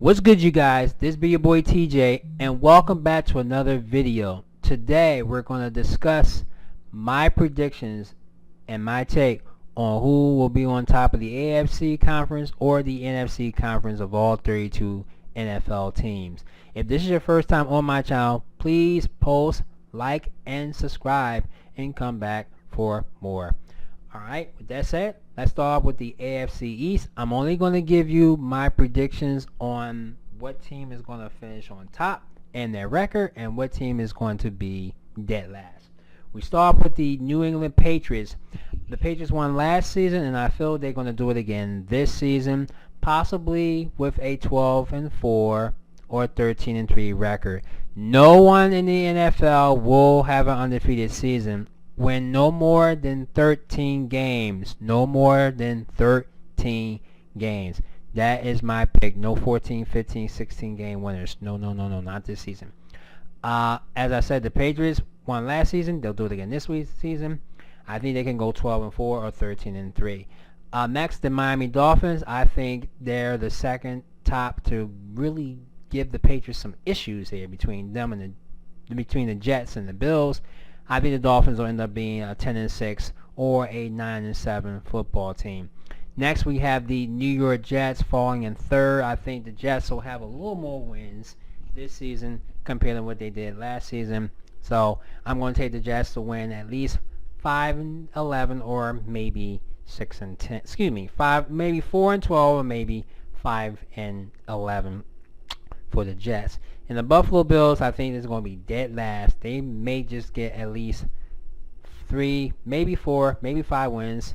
What's good, you guys? This be your boy TJ, and welcome back to another video. Today we're going to discuss my predictions and my take on who will be on top of the AFC conference or the NFC conference of all 32 NFL teams. If this is your first time on my channel, please post, like, and subscribe, and come back for more. Alright, with that said, let's start off with the AFC East. I'm only going to give you my predictions on what team is going to finish on top and their record, and what team is going to be dead last. We start off with the New England Patriots. The Patriots won last season, and I feel they're going to do it again this season, possibly with a 12-4 or 13-3 record. No one in the NFL will have an undefeated season. Win no more than 13 games. No more than 13 games. That is my pick. No 14, 15, 16 game winners. No, not this season. As I said, the Patriots won last season. They'll do it again this season. I think they can go 12-4 or 13-3. Next, the Miami Dolphins. I think they're the second top to really give the Patriots some issues here between them and between the Jets and the Bills. I think the Dolphins will end up being a 10-6 or a 9-7 football team. Next, we have the New York Jets falling in third. I think the Jets will have a little more wins this season compared to what they did last season. So I'm going to take the Jets to win at least 5-11 or maybe 6-10. Excuse me, maybe 4-12 or maybe 5-11 for the Jets. And the Buffalo Bills, I think, is going to be dead last. They may just get at least 3, maybe 4, maybe 5 wins,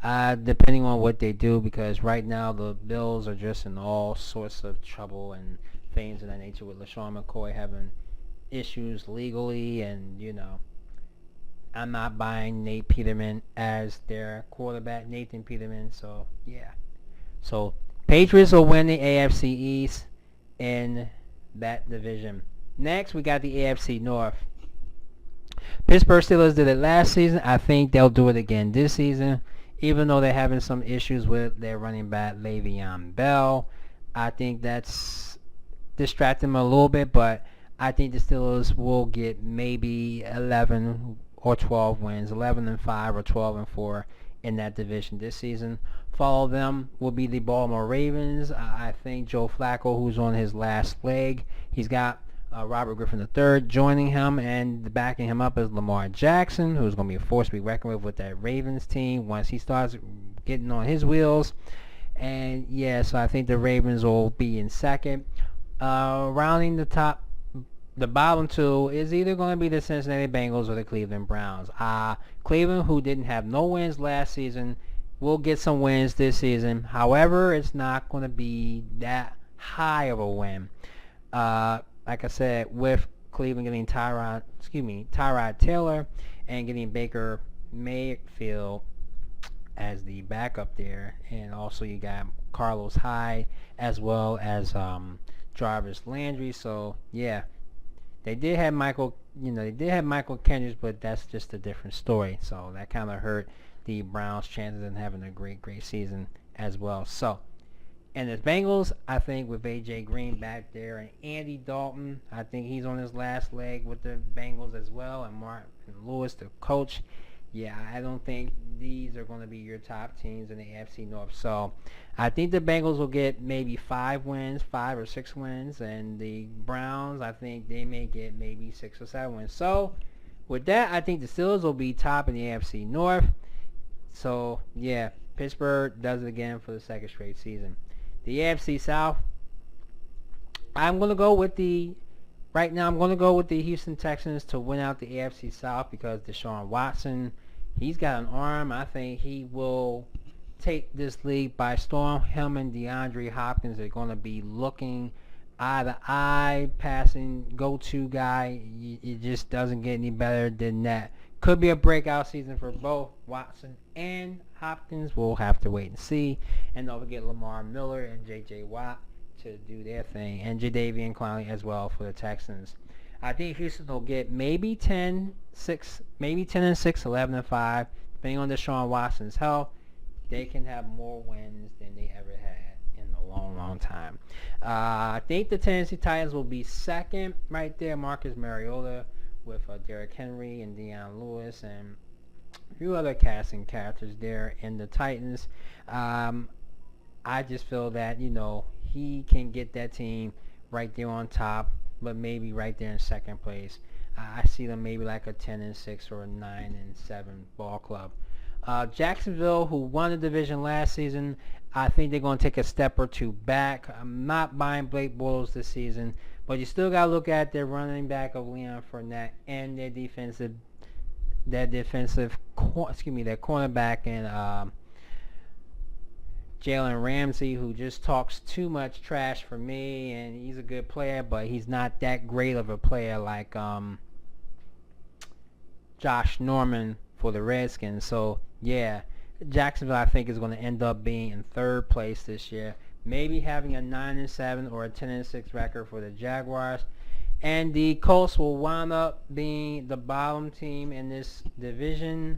depending on what they do, because right now the Bills are just in all sorts of trouble and things of that nature, with LaShawn McCoy having issues legally, and, you know, I'm not buying Nate Peterman as their quarterback, Nathan Peterman, so, yeah. So, Patriots will win the AFC East in that division. Next, we got the AFC North. Pittsburgh Steelers did it last season. I think they'll do it again this season, even though they're having some issues with their running back Le'Veon Bell. I think that's distracting them a little bit, but I think the Steelers will get maybe 11 or 12 wins, 11-5 or 12-4 in that division this season. Follow them will be the Baltimore Ravens. I think Joe Flacco, who's on his last leg, he's got Robert Griffin III joining him, and backing him up is Lamar Jackson, who's going to be a force to be reckoned with that Ravens team once he starts getting on his wheels. And yeah, so I think the Ravens will be in second. Rounding the bottom two is either going to be the Cincinnati Bengals or the Cleveland Browns. Cleveland, who didn't have no wins last season, will get some wins this season. However, it's not going to be that high of a win. Like I said, with Cleveland getting Tyrod Taylor and getting Baker Mayfield as the backup there, and also you got Carlos Hyde as well as Jarvis Landry. So yeah, they did have Michael Kendricks, but that's just a different story. So that kind of hurt the Browns' chances in having a great season as well. So, and the Bengals, I think with A.J. Green back there and Andy Dalton, I think he's on his last leg with the Bengals as well, and Martin Lewis, the coach. Yeah, I don't think these are going to be your top teams in the AFC North. So, I think the Bengals will get maybe 5 or 6 wins, and the Browns, I think they may get maybe 6 or 7 wins. So, with that, I think the Steelers will be top in the AFC North. So, yeah, Pittsburgh does it again for the second straight season. The AFC South, I'm going to go with the Houston Texans to win out the AFC South, because Deshaun Watson, he's got an arm. I think he will take this league by storm. Him and DeAndre Hopkins are going to be looking eye to eye, passing go-to guy. It just doesn't get any better than that. Could be a breakout season for both Watson and Hopkins. We'll have to wait and see. And don't forget Lamar Miller and J.J. Watt to do their thing, and Jadeveon Clowney as well for the Texans. I think Houston will get maybe 10-6, 11-5, depending on Deshaun Watson's health. They can have more wins than they ever had in a long, long time. I think the Tennessee Titans will be second right there. Marcus Mariota with Derrick Henry and Deion Lewis and a few other casting characters there in the Titans. I just feel that, he can get that team right there on top, but maybe right there in second place. I see them maybe like a 10-6 or a 9-7 ball club. Jacksonville, who won the division last season, I think they're going to take a step or two back. I'm not buying Blake Bortles this season, but you still got to look at their running back of Leon Fournette and their cornerback and Jalen Ramsey, who just talks too much trash for me, and he's a good player, but he's not that great of a player like Josh Norman for the Redskins. So yeah, Jacksonville I think is going to end up being in third place this year, maybe having a 9-7 or a 10-6 record for the Jaguars, and the Colts will wind up being the bottom team in this division.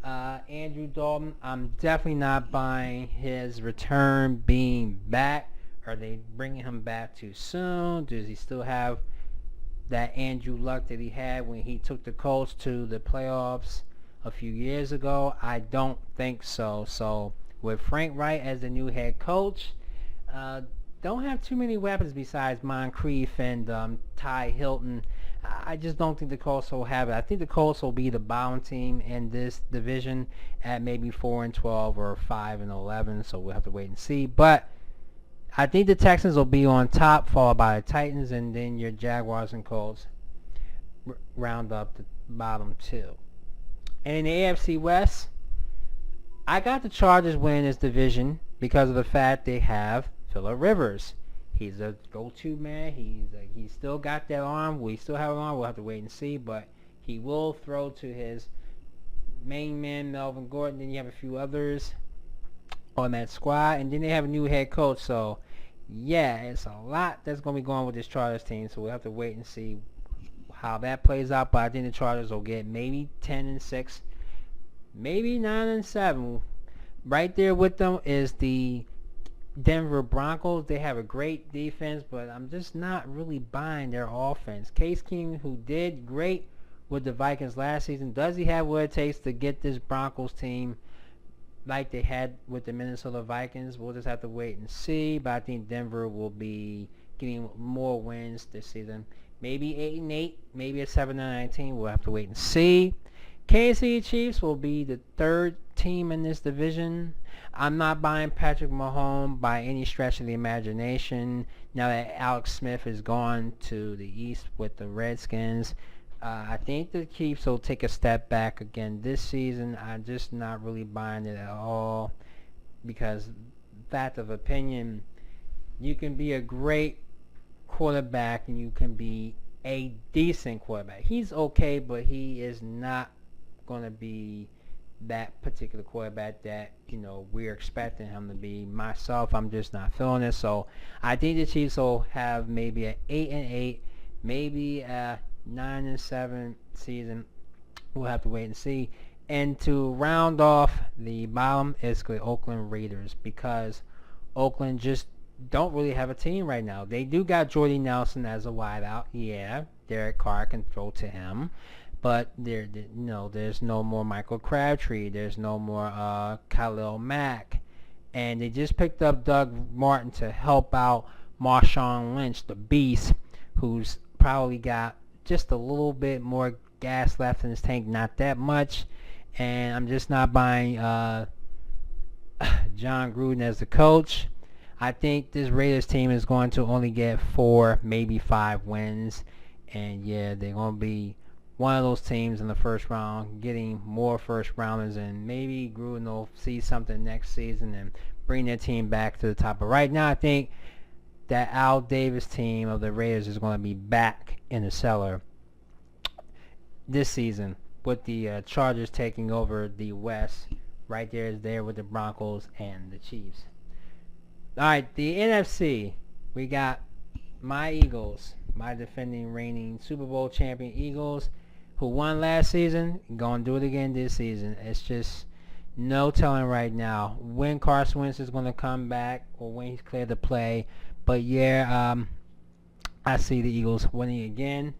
Andrew Dalton, I'm definitely not buying his return being back. Are they bringing him back too soon? Does he still have that Andrew Luck that he had when he took the Colts to the playoffs a few years ago? I don't think so. So with Frank Wright as the new head coach, don't have too many weapons besides Moncrief and Ty Hilton. I just don't think the Colts will have it. I think the Colts will be the bottom team in this division at maybe 4-12 or 5-11. So we'll have to wait and see. But I think the Texans will be on top, followed by the Titans, and then your Jaguars and Colts round up the bottom two. And in the AFC West, I got the Chargers winning this division because of the fact they have Phillip Rivers. He's a go-to man. He's still got that arm. We still have an arm. We'll have to wait and see, but he will throw to his main man, Melvin Gordon. Then you have a few others on that squad, and then they have a new head coach. So, yeah, it's a lot that's going to be going on with this Chargers team, so we'll have to wait and see how that plays out, but I think the Chargers will get maybe 10-6, maybe 9-7. Right there with them is the Denver Broncos. They have a great defense, but I'm just not really buying their offense. Case Keenum, who did great with the Vikings last season, does he have what it takes to get this Broncos team like they had with the Minnesota Vikings? We'll just have to wait and see, but I think Denver will be getting more wins this season. Maybe 8-8, maybe a 7-19. We'll have to wait and see. Kansas City Chiefs will be the third team in this division. I'm not buying Patrick Mahomes by any stretch of the imagination. Now that Alex Smith is gone to the East with the Redskins, I think the Chiefs will take a step back again this season. I'm just not really buying it at all because, fact of opinion, you can be a great quarterback and you can be a decent quarterback. He's okay, but he is not going to be that particular quarterback that we're expecting him to be. Myself, I'm just not feeling it. So I think the Chiefs will have maybe an 8-8, maybe a 9-7 season. We'll have to wait and see. And to round off the bottom is the Oakland Raiders, because Oakland just don't really have a team right now. They do got Jordy Nelson as a wideout. Yeah, Derek Carr can throw to him. But there's no more Michael Crabtree. There's no more Khalil Mack. And they just picked up Doug Martin to help out Marshawn Lynch, the beast, who's probably got just a little bit more gas left in his tank. Not that much. And I'm just not buying John Gruden as the coach. I think this Raiders team is going to only get 4, maybe 5 wins. And yeah, they're going to be one of those teams in the first round, getting more first rounders, and maybe Gruden will see something next season and bring their team back to the top. But right now, I think that Al Davis team of the Raiders is going to be back in the cellar this season, with the Chargers taking over the West. Right there is there with the Broncos and the Chiefs. All right, the NFC, we got my Eagles, my defending reigning Super Bowl champion Eagles, who won last season, going to do it again this season. It's just No telling right now when Carson Wentz is going to come back or when he's cleared to play. But yeah, I see the Eagles winning again.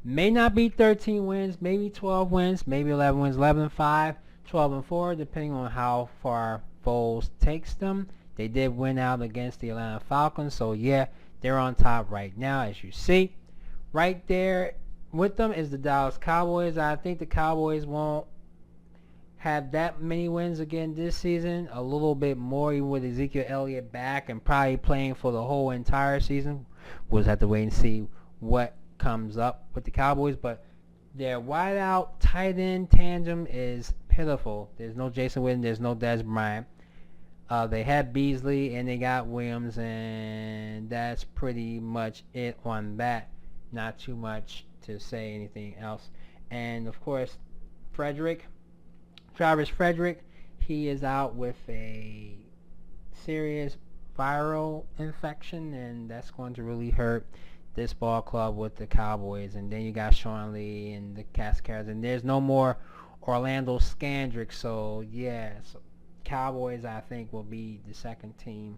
May not be 13 wins, maybe 12 wins, maybe 11 wins, 11-5, 12-4, depending on how far Foles takes them. They did win out against the Atlanta Falcons, so yeah, they're on top right now, as you see. Right there with them is the Dallas Cowboys. I think the Cowboys won't have that many wins again this season. A little bit more, even with Ezekiel Elliott back and probably playing for the whole entire season. We'll just have to wait and see what comes up with the Cowboys. But their wideout tight end tandem is pitiful. There's no Jason Witten. There's no Dez Bryant. They had Beasley and they got Williams, and that's pretty much it on that. Not too much to say anything else. And of course, Travis Frederick, he is out with a serious viral infection, and that's going to really hurt this ball club with the Cowboys. And then you got Sean Lee and the Cascaras, and there's no more Orlando Scandrick. So yeah, Cowboys I think will be the second team.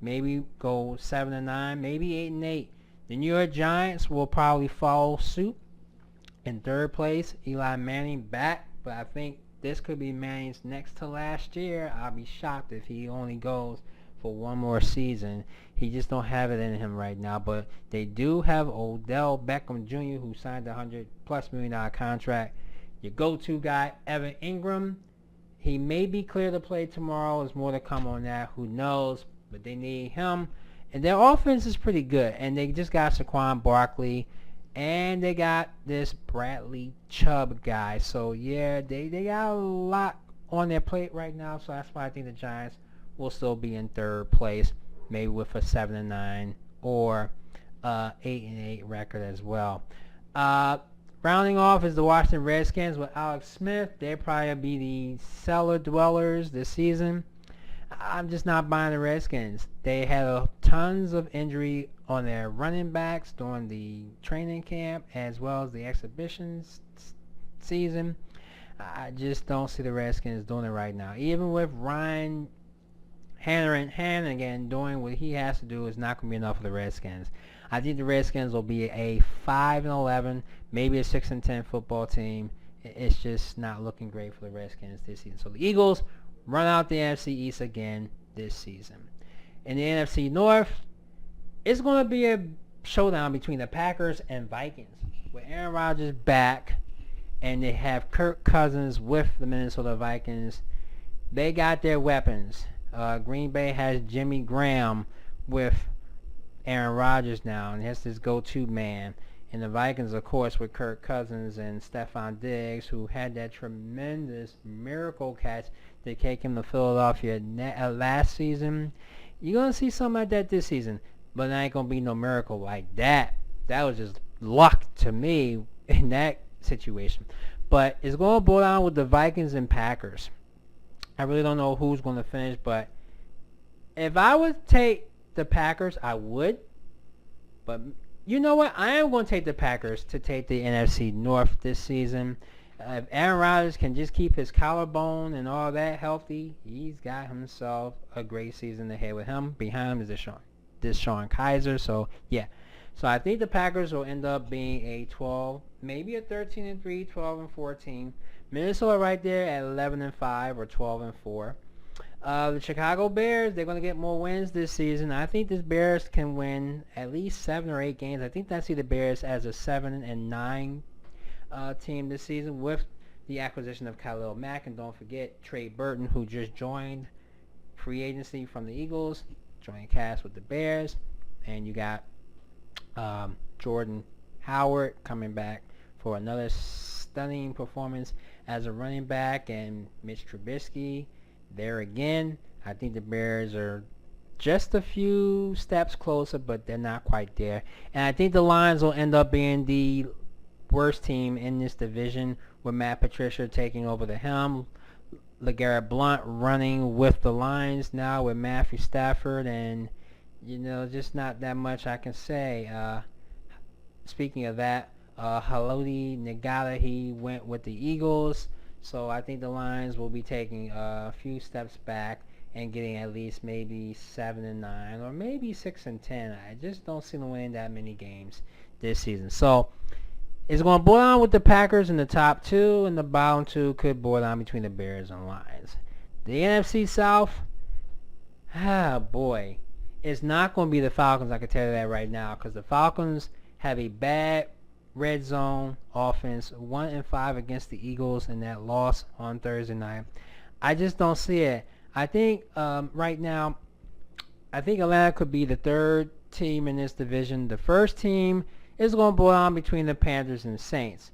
Maybe go 7-9, maybe 8-8. The New York Giants will probably follow suit in third place. Eli Manning back, but I think this could be Manning's next to last year. I'll be shocked if he only goes for one more season. He just don't have it in him right now. But they do have Odell Beckham Jr., who signed a $100+ million contract. Your go-to guy, Evan Ingram. He may be clear to play tomorrow. There's more to come on that. Who knows? But they need him. And their offense is pretty good. And they just got Saquon Barkley. And they got this Bradley Chubb guy. So, yeah, they got a lot on their plate right now. So, that's why I think the Giants will still be in third place. Maybe with a 7-9 or 8-8 record as well. Rounding off is the Washington Redskins with Alex Smith. They'll probably be the cellar dwellers this season. I'm just not buying the Redskins. They had tons of injury on their running backs during the training camp as well as the exhibition season. I just don't see the Redskins doing it right now. Even with Ryan Hannigan doing what he has to do, is not going to be enough for the Redskins. I think the Redskins will be a 5-11, maybe a 6-10 football team. It's just not looking great for the Redskins this season. So the Eagles run out the NFC East again this season. In the NFC North, it's going to be a showdown between the Packers and Vikings. With Aaron Rodgers back, and they have Kirk Cousins with the Minnesota Vikings. They got their weapons. Green Bay has Jimmy Graham with Aaron Rodgers now, and that's his go-to man. And the Vikings, of course, with Kirk Cousins and Stephon Diggs, who had that tremendous miracle catch to take him to Philadelphia last season. You're going to see something like that this season, but there ain't going to be no miracle like that. That was just luck to me in that situation. But it's going to boil down with the Vikings and Packers. I really don't know who's going to finish, but if I would take the Packers, I would. But you know what? I am going to take the Packers to take the NFC North this season. If Aaron Rodgers can just keep his collarbone and all that healthy, he's got himself a great season ahead with him. Behind him is Deshaun Kaiser. So, yeah. So, I think the Packers will end up being a 12, maybe a 13-3, 12-4 team. Minnesota right there at 11-5 or 12-4. The Chicago Bears, they're going to get more wins this season. I think the Bears can win at least 7 or 8 games. I think I see the Bears as a 7-9 team this season with the acquisition of Khalil Mack. And don't forget Trey Burton, who just joined free agency from the Eagles, joined cast with the Bears. And you got Jordan Howard coming back for another stunning performance as a running back. And Mitch Trubisky there again. I think the Bears are just a few steps closer, but they're not quite there. And I think the Lions will end up being the worst team in this division with Matt Patricia taking over the helm. LeGarrette Blount running with the Lions now with Matthew Stafford, and just not that much I can say. Speaking of that, Haloti Ngata, he went with the Eagles. So I think the Lions will be taking a few steps back and getting at least maybe 7-9 or maybe 6-10. I just don't see them winning that many games this season. So it's going to boil down with the Packers in the top two, and the bottom two could boil down between the Bears and Lions. The NFC South, boy, it's not going to be the Falcons. I can tell you that right now, because the Falcons have a bad red zone offense, 1-5 against the Eagles in that loss on Thursday night. I just don't see it. I think right now, I think Atlanta could be the third team in this division. The first team is going to boil down between the Panthers and the Saints.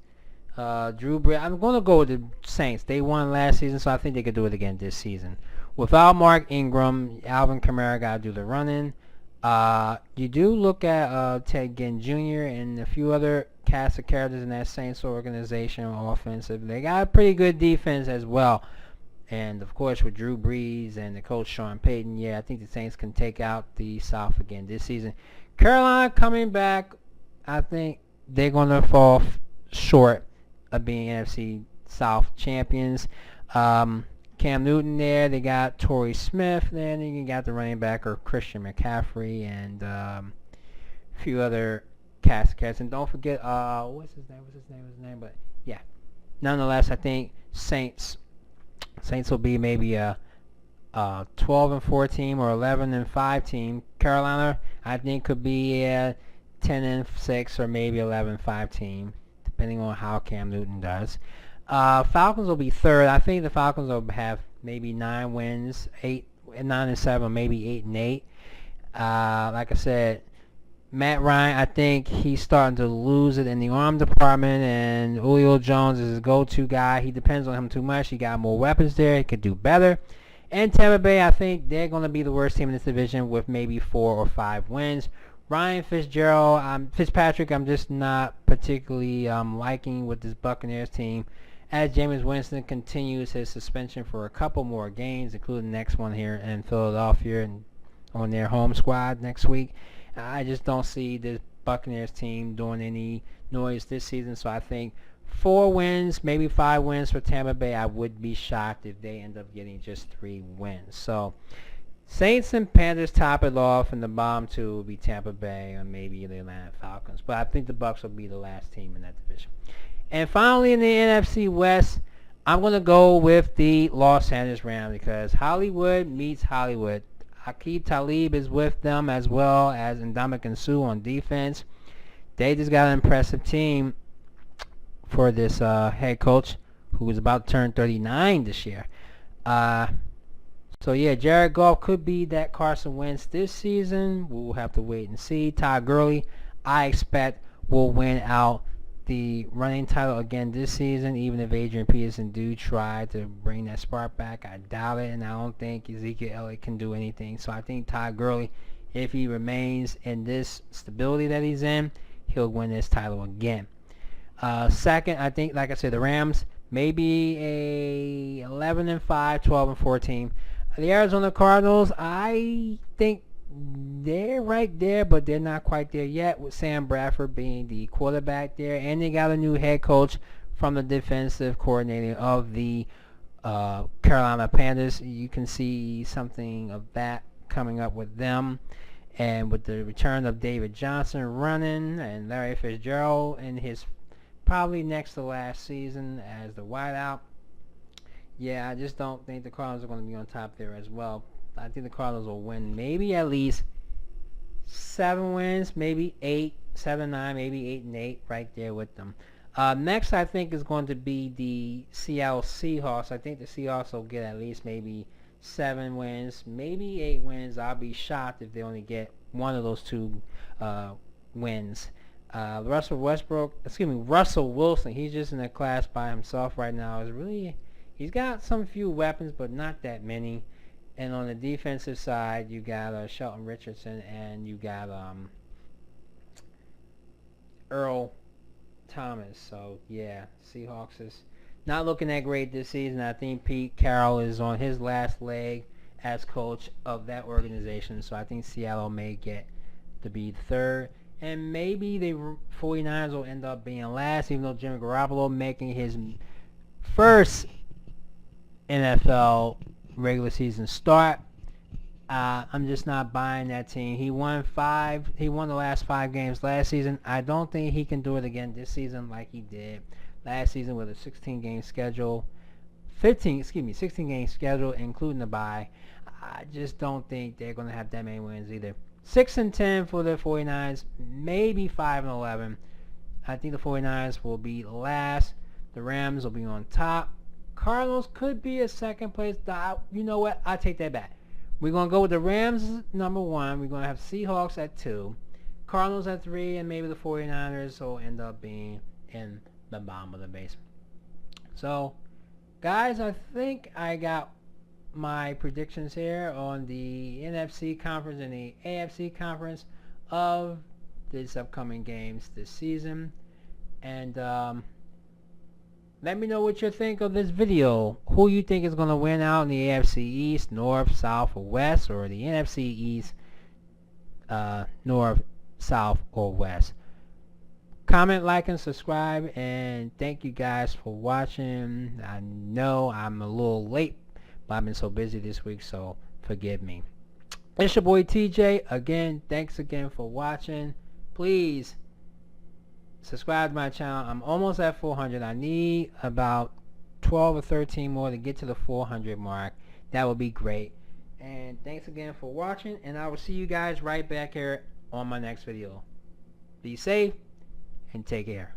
Drew Brees, I'm going to go with the Saints. They won last season, so I think they could do it again this season. Without Mark Ingram, Alvin Kamara got to do the running. You do look at Ted Ginn Jr. and a few other cast of characters in that Saints organization offensive. They got a pretty good defense as well. And, of course, with Drew Brees and the coach Sean Payton, yeah, I think the Saints can take out the South again this season. Carolina coming back, I think they're going to fall short of being NFC South champions. Cam Newton there. They got Torrey Smith. Then you got the running back or Christian McCaffrey and a few other cats. And don't forget, what's his name? But yeah, nonetheless, I think Saints will be maybe a 12-4 team or 11-5 team. Carolina, I think, could be a 10-6 or maybe 11-5 team, depending on how Cam Newton does. Falcons will be third. I think the Falcons will have maybe 9 wins, 9-7, maybe 8-8. Like I said, Matt Ryan, I think he's starting to lose it in the arm department, and Julio Jones is his go-to guy. He depends on him too much. He got more weapons there. He could do better. And Tampa Bay, I think they're going to be the worst team in this division with maybe 4 or 5 wins. Ryan Fitzpatrick, I'm just not particularly liking with this Buccaneers team, as Jameis Winston continues his suspension for a couple more games, including the next one here in Philadelphia and on their home squad next week. I just don't see this Buccaneers team doing any noise this season, so I think 4 wins, maybe 5 wins for Tampa Bay. I would be shocked if they end up getting just 3 wins. So Saints and Panthers top it off, and the bottom 2 will be Tampa Bay or maybe the Atlanta Falcons. But I think the Bucs will be the last team in that division. And finally, in the NFC West, I'm going to go with the Los Angeles Rams because Hollywood meets Hollywood. Aqib Talib is with them as well as Ndamukong Suh on defense. They just got an impressive team for this head coach who is about to turn 39 this year. So yeah, Jared Goff could be that Carson Wentz this season. We'll have to wait and see. Todd Gurley, I expect, will win out the running title again this season, even if Adrian Peterson do try to bring that spark back. I doubt it, and I don't think Ezekiel Elliott can do anything. So I think Todd Gurley, if he remains in this stability that he's in, he'll win this title again. Second, I think, like I said, the Rams, maybe a 11-5, 12-4 team. The Arizona Cardinals, I think they're right there, but they're not quite there yet, with Sam Bradford being the quarterback there. And they got a new head coach from the defensive coordinator of the Carolina Panthers. You can see something of that coming up with them. And with the return of David Johnson running and Larry Fitzgerald in his probably next to last season as the wideout, yeah, I just don't think the Cardinals are going to be on top there as well. I think the Cardinals will win maybe at least 7 wins, maybe 8, 7-9, maybe 8-8, right there with them. Next, I think, is going to be the Seattle Seahawks. I think the Seahawks will get at least maybe 7 wins, maybe 8 wins. I'll be shocked if they only get one of those 2 wins. Russell Wilson, he's just in a class by himself right now. He's got some few weapons, but not that many. And on the defensive side, you got Shelton Richardson and you got Earl Thomas. So, yeah, Seahawks is not looking that great this season. I think Pete Carroll is on his last leg as coach of that organization. So I think Seattle may get to be third. And maybe the 49ers will end up being last, even though Jimmy Garoppolo making his first NFL regular season start. I'm just not buying that team. He won the last 5 games last season. I don't think he can do it again this season like he did last season with a 16 game schedule, 16 game schedule including the bye. I just don't think they're going to have that many wins either. 6-10 for the 49ers, maybe 5-11. I think the 49ers will be last. The Rams will be on top. Cardinals could be a second place. You know what? I'll take that back. We're going to go with the Rams number 1. We're going to have Seahawks at 2. Cardinals at 3. And maybe the 49ers will end up being in the bottom of the basement. So, guys, I think I got my predictions here on the NFC conference and the AFC conference of these upcoming games this season. And let me know what you think of this video. Who you think is going to win out in the AFC East, North, South, or West, or the NFC East, North, South, or West. Comment, like, and subscribe, and thank you guys for watching. I know I'm a little late, but I've been so busy this week, so forgive me. It's your boy TJ. Again, thanks again for watching. Please subscribe to my channel. I'm almost at 400. I need about 12 or 13 more to get to the 400 mark. That would be great. And thanks again for watching, and I will see you guys right back here on my next video. Be safe and take care.